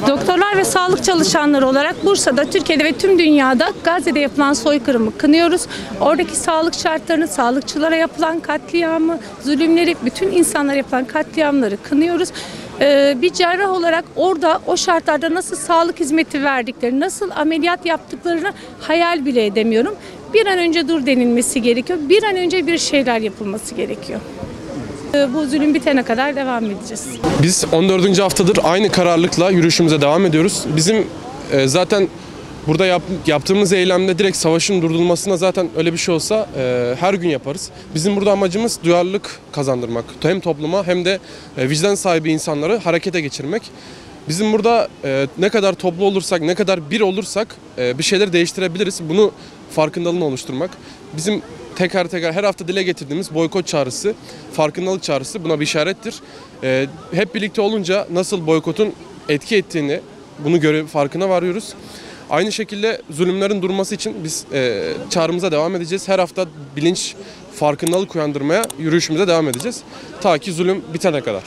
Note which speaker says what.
Speaker 1: Doktorlar ve sağlık çalışanları olarak Bursa'da, Türkiye'de ve tüm dünyada Gazze'de yapılan soykırımı kınıyoruz. Oradaki sağlık şartlarını, sağlıkçılara yapılan katliamı, zulümleri, bütün insanlara yapılan katliamları kınıyoruz. Bir cerrah olarak orada o şartlarda nasıl sağlık hizmeti verdiklerini, nasıl ameliyat yaptıklarını hayal bile edemiyorum. Bir an önce dur denilmesi gerekiyor. Bir an önce bir şeyler yapılması gerekiyor. Bu zulüm bitene kadar devam edeceğiz.
Speaker 2: Biz 14. haftadır aynı kararlılıkla yürüyüşümüze devam ediyoruz. Bizim zaten burada yaptığımız eylemde direkt savaşın durdurulmasına zaten öyle bir şey olsa her gün yaparız. Bizim burada amacımız duyarlılık kazandırmak. Hem topluma hem de vicdan sahibi insanları harekete geçirmek. Bizim burada ne kadar toplu olursak, ne kadar bir olursak bir şeyleri değiştirebiliriz. Bunu farkındalığını oluşturmak. Bizim teker her hafta dile getirdiğimiz boykot çağrısı, farkındalık çağrısı buna bir işarettir. Hep birlikte olunca nasıl boykotun etki ettiğini, bunu farkına varıyoruz. Aynı şekilde zulümlerin durması için biz çağrımıza devam edeceğiz. Her hafta bilinç, farkındalık uyandırmaya yürüyüşümüze devam edeceğiz. Ta ki zulüm bitene kadar.